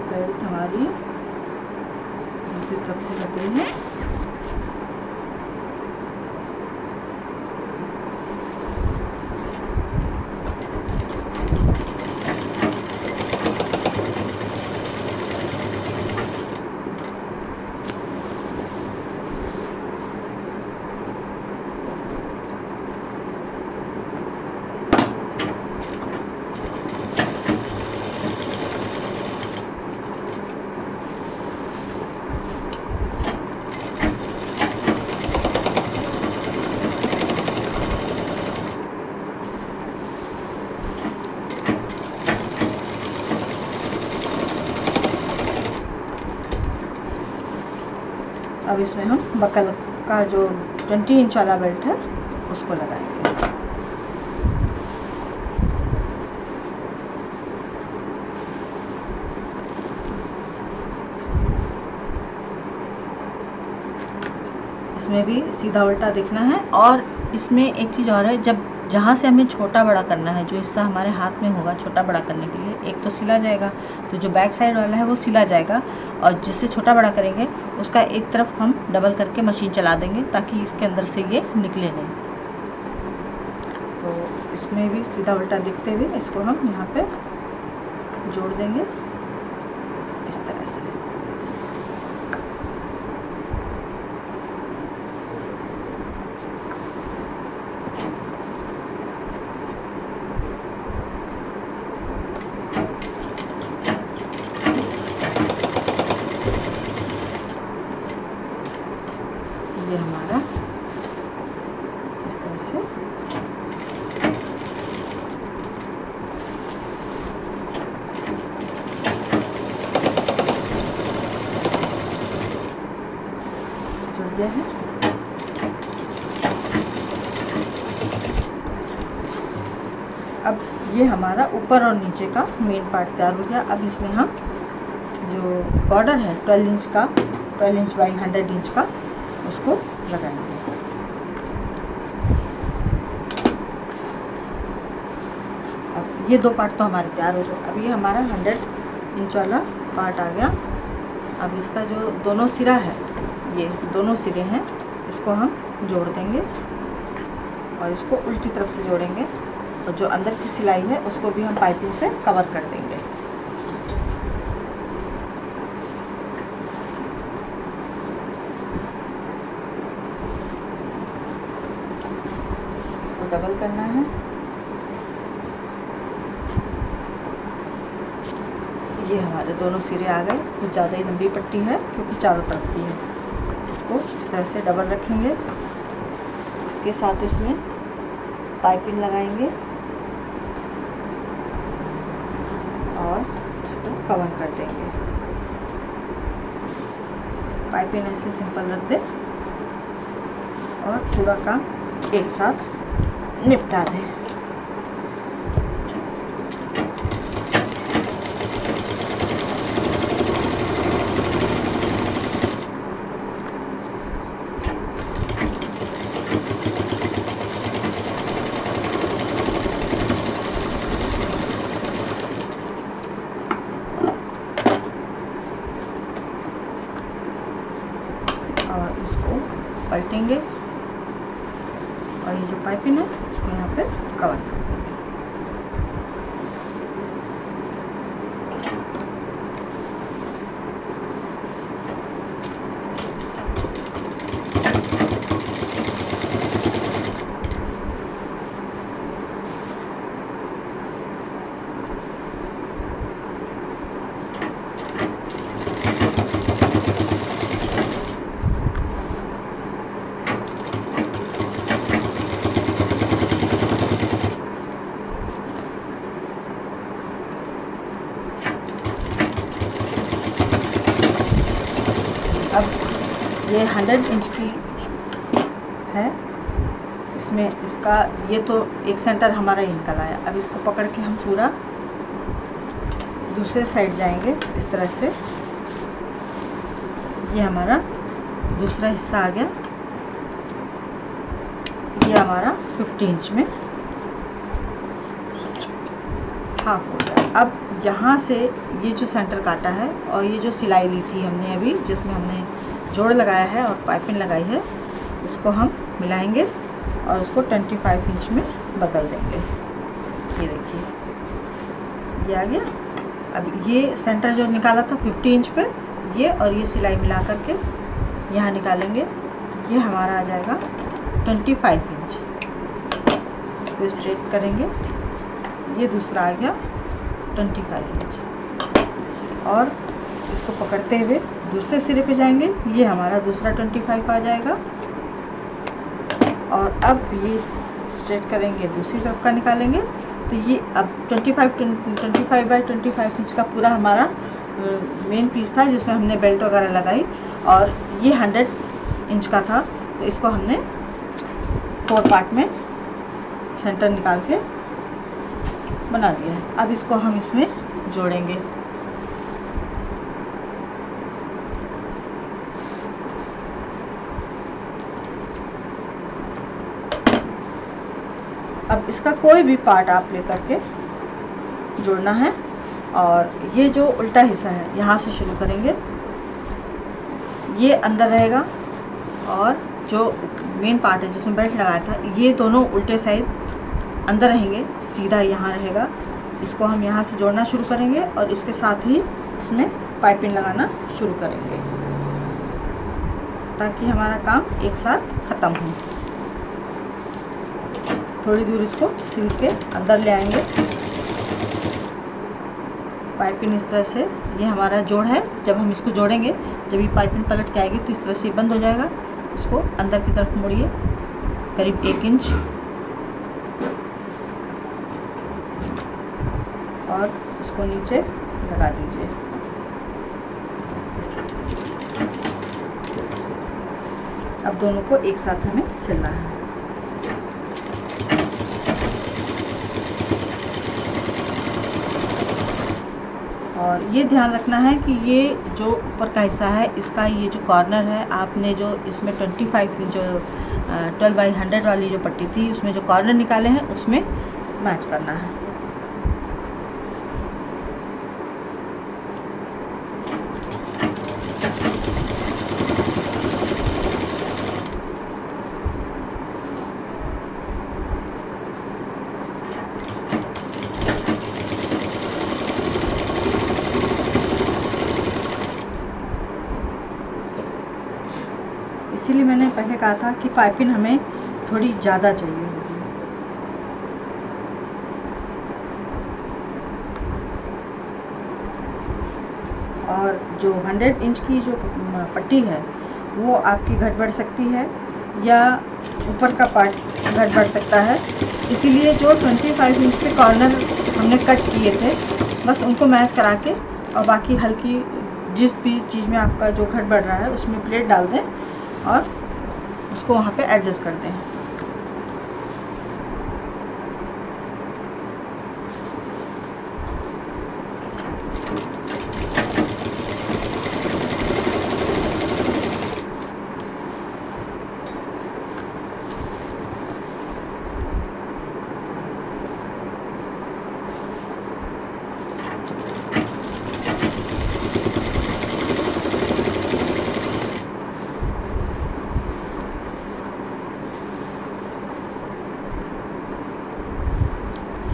बेल्ट हमारी दूसरी तरफ से लग गई है। अब इसमें हम बक्कल का जो 20 इंच वाला बेल्ट है उसको लगाएंगे। इसमें भी सीधा उल्टा देखना है। और इसमें एक चीज़ और है, जब जहाँ से हमें छोटा बड़ा करना है, जो हिस्सा हमारे हाथ में होगा छोटा बड़ा करने के लिए, एक तो सिला जाएगा, तो जो बैक साइड वाला है वो सिला जाएगा, और जिससे छोटा बड़ा करेंगे उसका एक तरफ हम डबल करके मशीन चला देंगे ताकि इसके अंदर से ये निकले नहीं। तो इसमें भी सीधा उल्टा देखते हुए इसको हम यहाँ पे जोड़ देंगे इस तरह से। ये हमारा इस तरह से जुड़ गया है। अब ये हमारा ऊपर और नीचे का मेन पार्ट तैयार हो गया। अब इसमें हम बॉर्डर है 12 इंच का, 12 इंच बाई 100 इंच का, उसको लगाएंगे। अब ये 2 पार्ट तो हमारे तैयार हो गए। अब ये हमारा 100 इंच वाला पार्ट आ गया। अब इसका जो दोनों सिरा है, ये दोनों सिरे हैं, इसको हम जोड़ देंगे और इसको उल्टी तरफ से जोड़ेंगे, और जो अंदर की सिलाई है उसको भी हम पाइपिंग से कवर कर देंगे। इसको डबल करना है। ये हमारे दोनों सिरे आ गए। कुछ ज़्यादा ही लंबी पट्टी है क्योंकि चारों तरफ की है। इसको इस तरह से डबल रखेंगे, इसके साथ इसमें पाइपिंग लगाएंगे और इसको कवर कर देंगे। पाइपिंग ऐसे सिंपल रख दे और पूरा काम एक साथ निपटा दें। और इसको पलटेंगे और ये जो पाइपिंग है इसको यहाँ पे कवर कर देंगे। अब ये 100 इंच की है, इसमें इसका ये तो एक सेंटर हमारा ही निकल आया। अब इसको पकड़ के हम पूरा दूसरे साइड जाएंगे इस तरह से। ये हमारा दूसरा हिस्सा आ गया। ये हमारा 50 इंच में हाफ हो गया। अब यहाँ से ये जो सेंटर काटा है और ये जो सिलाई ली थी हमने अभी, जिसमें हमने जोड़ लगाया है और पाइपिंग लगाई है, इसको हम मिलाएंगे और उसको 25 इंच में बदल देंगे। ये देखिए ये आ गया। अब ये सेंटर जो निकाला था 50 इंच पे, ये और ये सिलाई मिला करके यहाँ निकालेंगे। ये हमारा आ जाएगा 25 इंच। इसको स्ट्रेट करेंगे। ये दूसरा आ गया 25 इंच और इसको पकड़ते हुए दूसरे सिरे पे जाएंगे। ये हमारा दूसरा 25 आ जाएगा और अब ये स्ट्रेट करेंगे, दूसरी तरफ का निकालेंगे। तो ये अब 25 बाई 25 इंच का पूरा हमारा मेन पीस था जिसमें हमने बेल्ट वगैरह लगाई, और ये 100 इंच का था। तो इसको हमने 4 पार्ट में सेंटर निकाल के बना दिया है। अब इसको हम इसमें जोड़ेंगे। अब इसका कोई भी पार्ट आप लेकर के जोड़ना है, और ये जो उल्टा हिस्सा है यहाँ से शुरू करेंगे। ये अंदर रहेगा और जो मेन पार्ट है जिसमें बेल्ट लगाया था, ये दोनों उल्टे साइड अंदर रहेंगे, सीधा यहाँ रहेगा। इसको हम यहाँ से जोड़ना शुरू करेंगे और इसके साथ ही इसमें पाइपिंग लगाना शुरू करेंगे ताकि हमारा काम एक साथ ख़त्म हो। थोड़ी दूर इसको सिल के अंदर ले आएंगे। पाइपिंग इस तरह से, ये हमारा जोड़ है। जब हम इसको जोड़ेंगे, जब ये पाइपिंग पलट के आएगी तो इस तरह से बंद हो जाएगा। इसको अंदर की तरफ मोड़िए करीब 1 इंच और इसको नीचे लगा दीजिए। अब दोनों को एक साथ हमें सिलना है। और ये ध्यान रखना है कि ये जो ऊपर का हिस्सा है इसका ये जो कॉर्नर है, आपने जो इसमें 25 जो 12/100 वाली जो पट्टी थी उसमें जो कॉर्नर निकाले हैं उसमें मैच करना है। इसीलिए मैंने पहले कहा था कि पाइपिंग हमें थोड़ी ज़्यादा चाहिए होगी। और जो 100 इंच की जो पट्टी है वो आपकी घट बढ़ सकती है या ऊपर का पार्ट घट बढ़ सकता है। इसीलिए जो 25 इंच के कॉर्नर हमने कट किए थे बस उनको मैच करा के और बाकी हल्की जिस भी चीज़ में आपका जो घट बढ़ रहा है उसमें प्लेट डाल दें और उसको वहाँ पे एडजस्ट कर दें।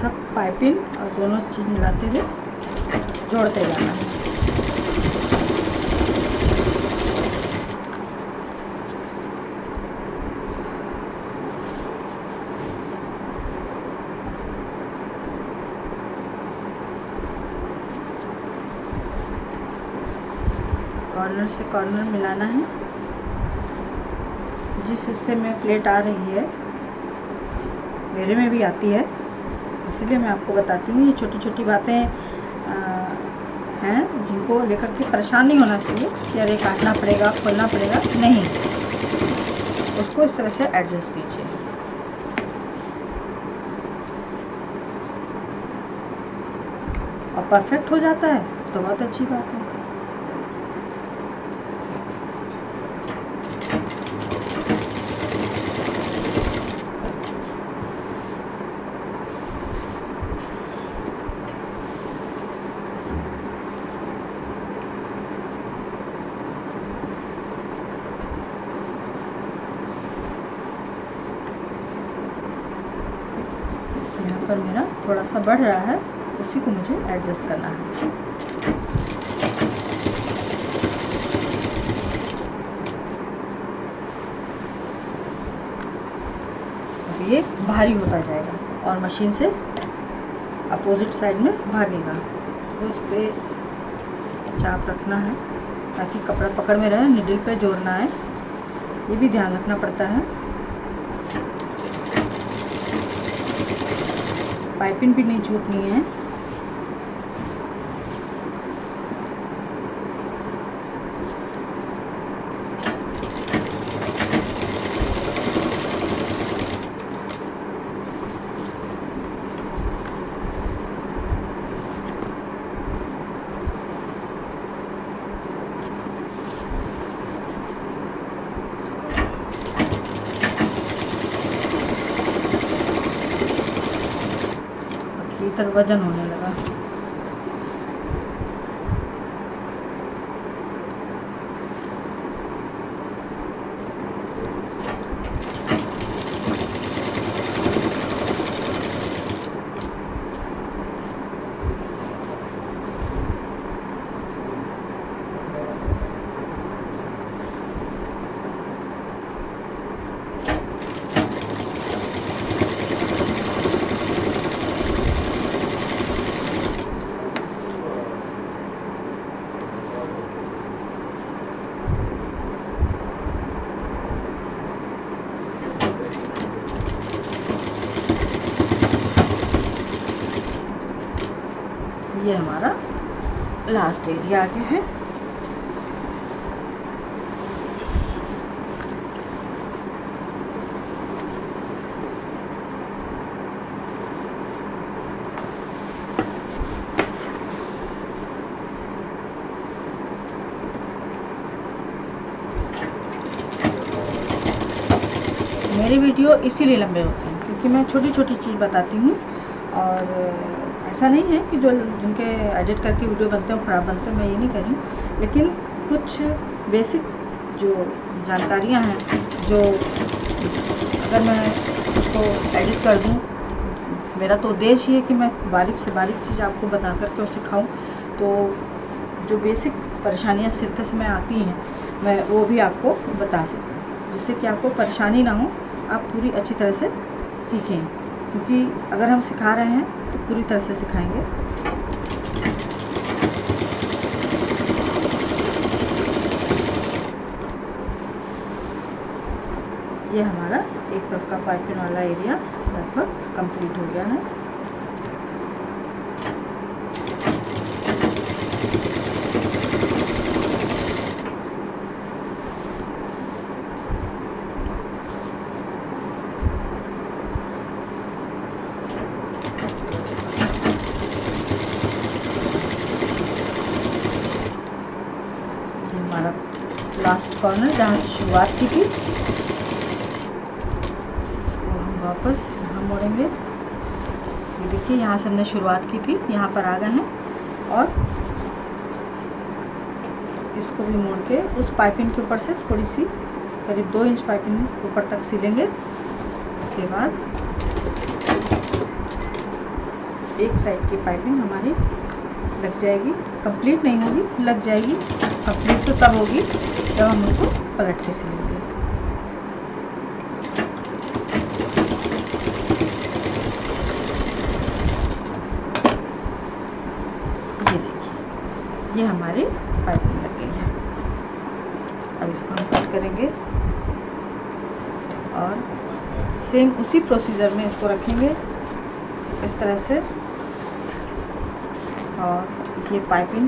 सब पाइपिंग और दोनों चीज़ मिलाते हुए जोड़ते जाना है। कॉर्नर से कॉर्नर मिलाना है। जिस हिस्से में प्लेट आ रही है मेरे में भी आती है, इसीलिए मैं आपको बताती हूँ। ये छोटी छोटी बातें हैं जिनको लेकर के परेशान नहीं होना चाहिए कि अरे काटना पड़ेगा, खोलना पड़ेगा, नहीं, उसको इस तरह से एडजस्ट कीजिए। और परफेक्ट हो जाता है तो बहुत अच्छी बात है। पर मेरा थोड़ा सा बढ़ रहा है, उसी को मुझे एडजस्ट करना है। अब ये भारी होता जाएगा और मशीन से अपोजिट साइड में भागेगा, तो इस पर चाप रखना है ताकि कपड़ा पकड़ में रहे, निडल पे जोड़ना है, ये भी ध्यान रखना पड़ता है। पाइपिंग भी नहीं छूटनी है। इधर वजन होने लगा। ये हमारा लास्ट एरिया आ गया है। मेरे वीडियो इसीलिए लंबे होते हैं क्योंकि मैं छोटी छोटी चीज़ बताती हूँ, और ऐसा नहीं है कि जो जिनके एडिट करके वीडियो बनते हैं ख़राब बनते हैं, मैं ये नहीं कह रही हूँ, लेकिन कुछ बेसिक जो जानकारियाँ हैं, जो अगर मैं उसको एडिट कर दूँ, मेरा तो उद्देश्य ही है कि मैं बारीक से बारीक चीज़ आपको बता करके उसे सिखाऊँ, तो जो बेसिक परेशानियाँ सिलसिले में आती हैं मैं वो भी आपको बता सकूँ, जिससे कि आपको परेशानी ना हो, आप पूरी अच्छी तरह से सीखें, क्योंकि अगर हम सिखा रहे हैं तो पूरी तरह से सिखाएंगे। ये हमारा एक तरफ का पाइपिंग वाला एरिया लगभग कंप्लीट हो गया है। लास्ट कॉर्नर जहाँ से शुरुआत की थी, इसको हम वापस यहाँ मोड़ेंगे। ये देखिए यहाँ से हमने शुरुआत की थी, यहाँ पर आ गए हैं, और इसको भी मोड़ के उस पाइपिंग के ऊपर से थोड़ी सी करीब 2 इंच पाइपिंग ऊपर तक सिलेंगे। उसके बाद एक साइड की पाइपिंग हमारी लग जाएगी, कंप्लीट नहीं होगी, लग जाएगी। कंप्लीट तो तब होगी जब हम उसको पलट के सिलेंगे। ये देखिए, ये हमारी पाइपिंग लग गई है। अब इसको हम कट करेंगे और सेम उसी प्रोसीजर में इसको रखेंगे इस तरह से। और ये पाइपिंग,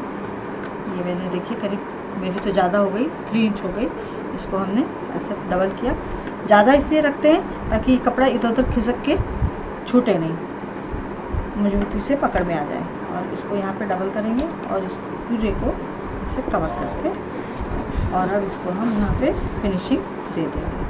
ये मैंने देखिए करीब मेरी तो ज़्यादा हो गई, 3 इंच हो गई। इसको हमने ऐसे डबल किया। ज़्यादा इसलिए रखते हैं ताकि कपड़ा इधर उधर खिसक के छूटे नहीं, मजबूती से पकड़ में आ जाए। और इसको यहाँ पे डबल करेंगे और इस पूरे को ऐसे कवर करके, और अब इसको हम यहाँ पे फिनिशिंग दे देंगे।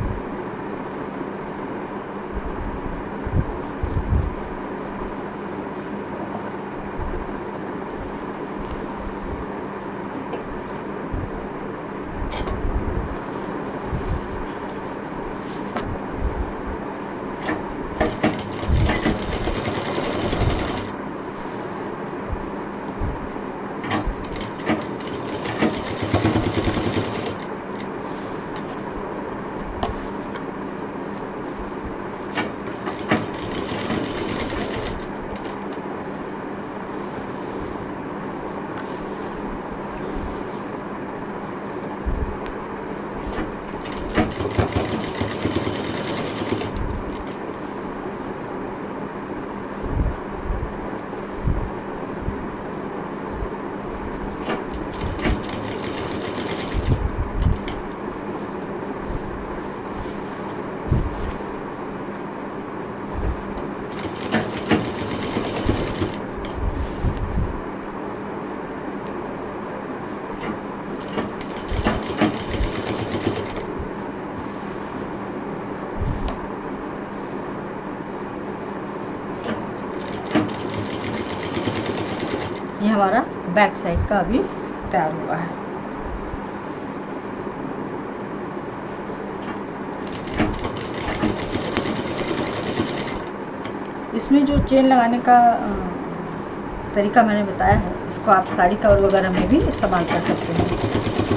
ये हमारा बैक साइड का अभी तैयार हुआ है। इसमें जो चेन लगाने का तरीका मैंने बताया है, इसको आप साड़ी कवर वगैरह में भी इस्तेमाल कर सकते हैं,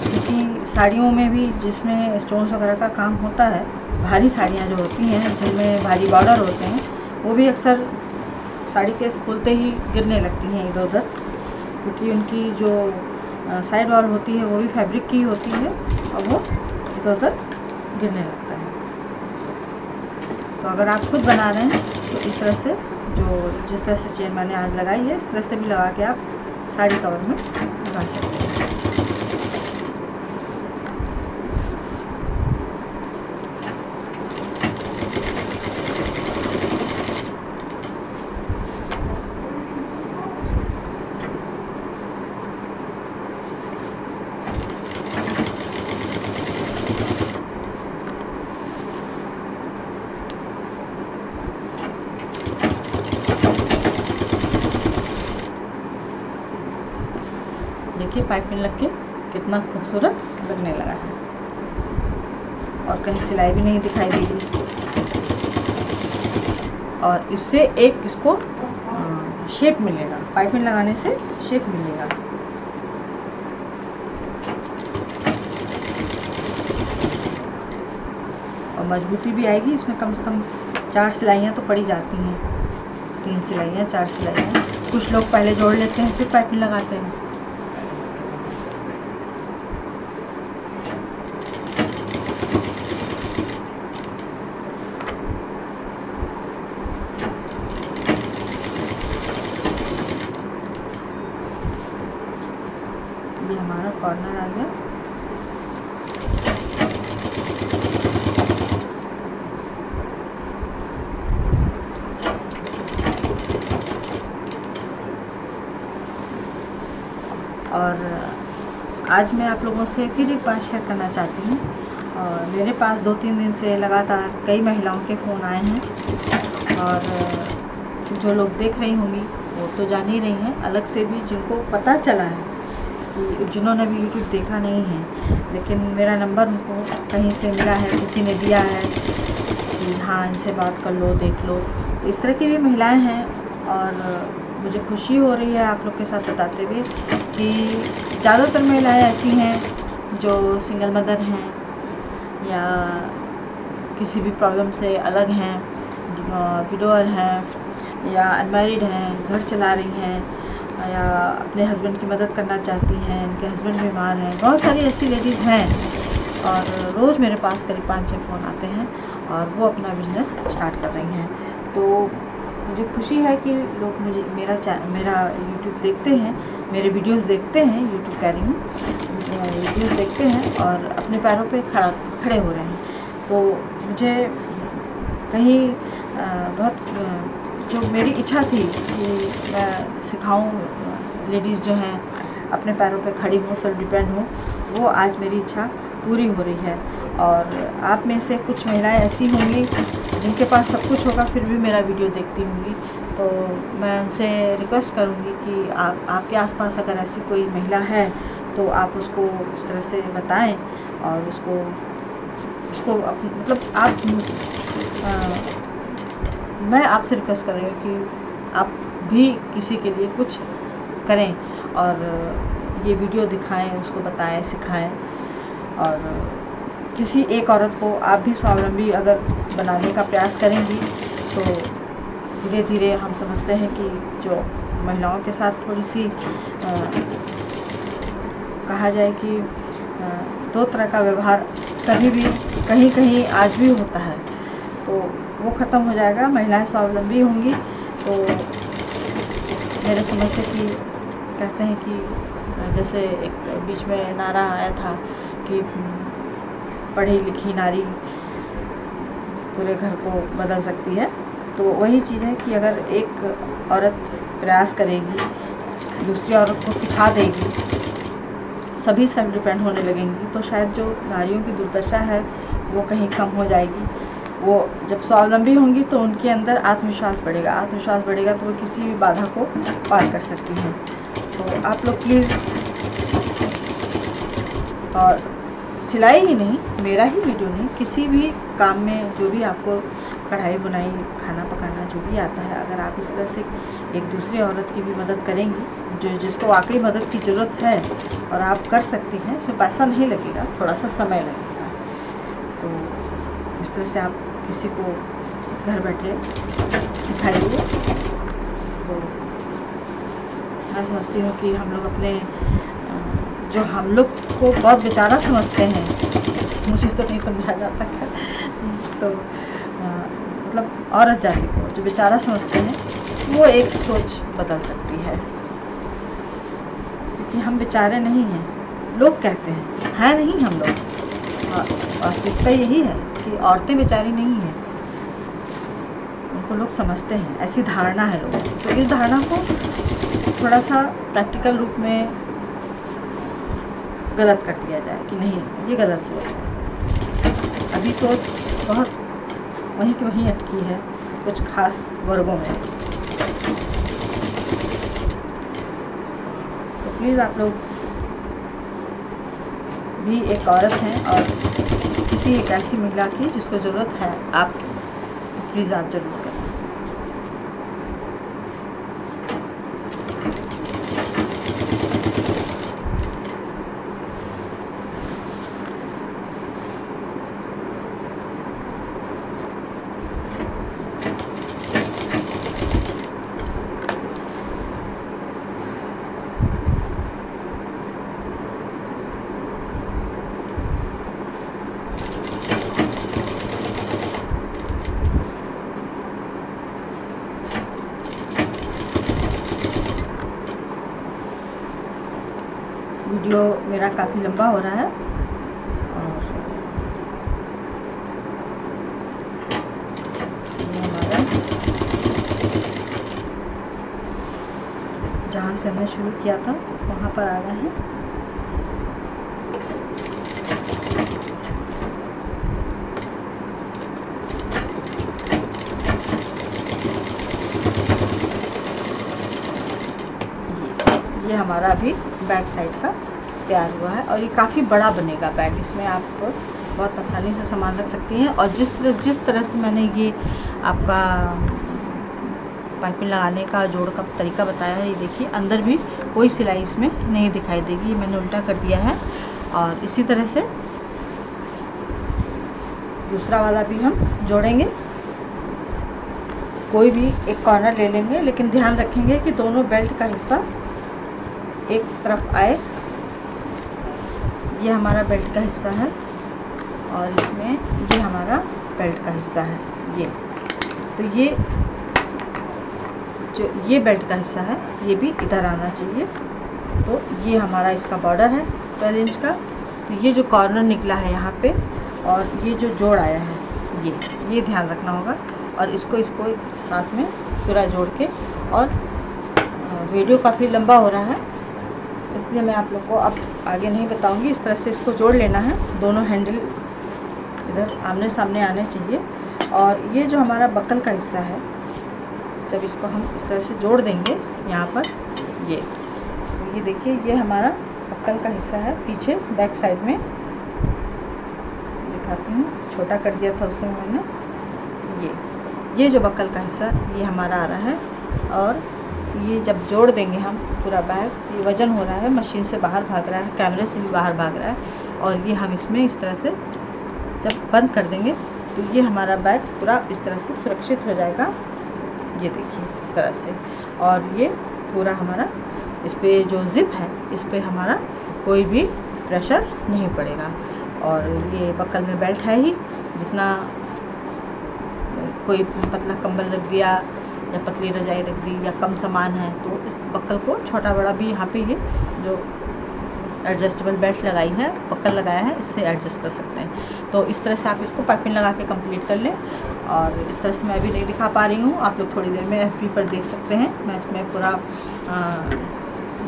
क्योंकि साड़ियों में भी जिसमें स्टोन्स वगैरह का काम होता है, भारी साड़ियाँ जो होती हैं जिनमें भारी बॉर्डर होते हैं, वो भी अक्सर साड़ी केस खोलते ही गिरने लगती हैं इधर उधर, क्योंकि उनकी जो साइड वॉल होती है वो भी फैब्रिक की होती है और वो इधर उधर गिरने लगता है। तो अगर आप खुद बना रहे हैं तो इस तरह से, जिस तरह से चेन मैंने आज लगाई है, इस तरह से भी लगा के आप साड़ी कवर में लगा सकते हैं। पाइपिंग लग के कितना खूबसूरत लगने लगा है और कहीं सिलाई भी नहीं दिखाई देगी। और इससे एक इसको शेप मिलेगा, पाइपिंग लगाने से शेप मिलेगा। और मजबूती भी आएगी इसमें। कम से कम 4 सिलाइयाँ तो पड़ी जाती हैं, 3 सिलाइयाँ 4 सिलाइयाँ। कुछ लोग पहले जोड़ लेते हैं फिर पाइपिंग लगाते हैं। ये हमारा कॉर्नर आ गया। और आज मैं आप लोगों से फिर एक बात शेयर करना चाहती हूँ। और मेरे पास 2-3 दिन से लगातार कई महिलाओं के फ़ोन आए हैं और जो लोग देख रही होंगी वो तो जान ही रही हैं, अलग से भी जिनको पता चला है कि जिन्होंने भी यूट्यूब देखा नहीं है लेकिन मेरा नंबर उनको कहीं से मिला है, किसी ने दिया है कि हाँ इनसे बात कर लो, देख लो। तो इस तरह की भी महिलाएं हैं और मुझे खुशी हो रही है आप लोग के साथ बताते हुए कि ज़्यादातर महिलाएं ऐसी हैं जो सिंगल मदर हैं या किसी भी प्रॉब्लम से अलग हैं, विडोअर हैं या अनमैरिड हैं, घर चला रही हैं या अपने हस्बैंड की मदद करना चाहती हैं, इनके हस्बैंड बीमार हैं। बहुत सारी ऐसी लेडीज़ हैं और रोज़ मेरे पास करीब 5-6 फ़ोन आते हैं और वो अपना बिजनेस स्टार्ट कर रही हैं। तो मुझे खुशी है कि लोग मुझे मेरा यूट्यूब देखते हैं, मेरे वीडियोस देखते हैं, यूट्यूब कह रही हूँ, वीडियोस देखते हैं और अपने पैरों पे खड़े हो रहे हैं। तो मुझे कहीं बहुत जो मेरी इच्छा थी कि मैं सिखाऊं लेडीज़ जो हैं अपने पैरों पे खड़ी हों, सेल्फ डिपेंड हों, वो आज मेरी इच्छा पूरी हो रही है। और आप में से कुछ महिलाएं ऐसी होंगी जिनके पास सब कुछ होगा फिर भी मेरा वीडियो देखती होंगी, तो मैं उनसे रिक्वेस्ट करूंगी कि आपके आसपास अगर ऐसी कोई महिला है तो आप उसको इस तरह से बताएं और उसको मतलब मैं आपसे रिक्वेस्ट कर रही हूँ कि आप भी किसी के लिए कुछ करें और ये वीडियो दिखाएं, उसको बताएं, सिखाएं। और किसी एक औरत को आप भी स्वावलंबी अगर बनाने का प्रयास करेंगी तो धीरे धीरे हम समझते हैं कि जो महिलाओं के साथ थोड़ी सी कहा जाए कि 2 तरह का व्यवहार कभी भी कहीं कहीं आज भी होता है, तो वो ख़त्म हो जाएगा। महिलाएं स्वावलंबी होंगी तो मेरे समझ से कि कहते हैं कि जैसे एक बीच में नारा आया था कि पढ़ी लिखी नारी पूरे घर को बदल सकती है, तो वही चीज़ है कि अगर एक औरत प्रयास करेगी, दूसरी औरत को सिखा देगी, सभी सेल्फ डिपेंड होने लगेंगी, तो शायद जो नारियों की दुर्दशा है वो कहीं कम हो जाएगी। वो जब स्वावलंबी होंगी तो उनके अंदर आत्मविश्वास बढ़ेगा, आत्मविश्वास बढ़ेगा तो वो किसी भी बाधा को पार कर सकती हैं। तो आप लोग प्लीज़, और सिलाई ही नहीं, मेरा ही वीडियो नहीं, किसी भी काम में जो भी आपको कढ़ाई बुनाई, खाना पकाना जो भी आता है, अगर आप इस तरह से एक दूसरी औरत की भी मदद करेंगी जो जिसको वाकई मदद की ज़रूरत है और आप कर सकती हैं, इसमें पैसा नहीं लगेगा, थोड़ा सा समय लगेगा। तो इस तरह से आप किसी को घर बैठे सिखाइए। तो मैं समझती हूँ कि हम लोग अपने जो हम लोग को बहुत बेचारा समझते हैं, मुझे तो नहीं समझा जाता है, तो मतलब औरत जाति को जो बेचारा समझते हैं वो एक सोच बदल सकती है, क्योंकि हम बेचारे नहीं हैं। लोग कहते हैं नहीं हम लोग, वास्तविकता यही है कि औरतें बेचारी नहीं हैं, उनको लोग समझते हैं, ऐसी धारणा है लोगों की। तो इस धारणा को थोड़ा सा प्रैक्टिकल रूप में गलत कर दिया जाए कि नहीं, ये गलत सोच है। अभी सोच बहुत वहीं की वहीं अटकी है कुछ खास वर्गों में। तो प्लीज़ आप लोग भी एक औरत हैं और किसी एक ऐसी महिला की जिसको ज़रूरत है आपकी, तो प्लीज़ आप ज़रूर करें। वीडियो मेरा काफ़ी लंबा हो रहा है और ये हमारा जहाँ से हमने शुरू किया था वहाँ पर आ गए हैं। ये हमारा अभी बैक साइड का तैयार हुआ है और ये काफ़ी बड़ा बनेगा बैग। इसमें आप बहुत आसानी से सामान रख सकती हैं और जिस तरह से मैंने ये आपका पाइपिंग लगाने का जोड़ का तरीका बताया है, ये देखिए अंदर भी कोई सिलाई इसमें नहीं दिखाई देगी। मैंने उल्टा कर दिया है और इसी तरह से दूसरा वाला भी हम जोड़ेंगे। कोई भी एक कॉर्नर ले लेंगे, लेकिन ध्यान रखेंगे कि दोनों बेल्ट का हिस्सा एक तरफ आए। ये हमारा बेल्ट का हिस्सा है और इसमें ये हमारा बेल्ट का हिस्सा है। ये तो ये बेल्ट का हिस्सा है, ये भी इधर आना चाहिए। तो ये हमारा इसका बॉर्डर है 12 इंच का। तो ये जो कॉर्नर निकला है यहाँ पे और ये जो जोड़ आया है, ये ध्यान रखना होगा और इसको साथ में पूरा जोड़ के। और वीडियो काफ़ी लंबा हो रहा है इसलिए मैं आप लोग को अब आगे नहीं बताऊंगी। इस तरह से इसको जोड़ लेना है, दोनों हैंडल इधर आमने सामने आने चाहिए। और ये जो हमारा बक्कल का हिस्सा है, जब इसको हम इस तरह से जोड़ देंगे यहाँ पर, तो ये देखिए ये हमारा बक्कल का हिस्सा है। पीछे बैक साइड में दिखाती हूँ, छोटा कर दिया था उसमें मैंने। ये जो बक्कल का हिस्सा ये हमारा आ रहा है और ये जब जोड़ देंगे हम पूरा बैग, ये वज़न हो रहा है, मशीन से बाहर भाग रहा है, कैमरे से भी बाहर भाग रहा है। और ये हम इसमें इस तरह से जब बंद कर देंगे तो ये हमारा बैग पूरा इस तरह से सुरक्षित हो जाएगा। ये देखिए इस तरह से। और ये पूरा हमारा इस पर जो जिप है इस पर हमारा कोई भी प्रेशर नहीं पड़ेगा। और ये बक्कल में बेल्ट है ही, जितना कोई पतला कंबल रख दिया या पतली रजाई रख दी या कम सामान है तो बक्कल को छोटा बड़ा भी यहाँ पे ये जो एडजस्टेबल बेल्ट लगाई है, बक्कल लगाया है, इससे एडजस्ट कर सकते हैं। तो इस तरह से आप इसको पाइपिंग लगा के कंप्लीट कर लें। और इस तरह से मैं अभी नहीं दिखा पा रही हूँ, आप लोग थोड़ी देर में FB पर देख सकते हैं। मैं इसमें पूरा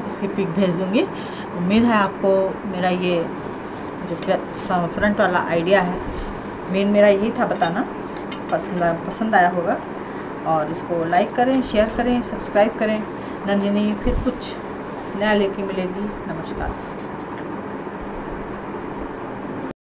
इसकी पिक भेज दूँगी। उम्मीद है आपको मेरा ये जो फ्रंट वाला आइडिया है, मेन मेरा यही था बताना, पसंद आया होगा। और इसको लाइक करें, शेयर करें, सब्सक्राइब करें। नंदिनी फिर कुछ नया लेके मिलेगी। नमस्कार।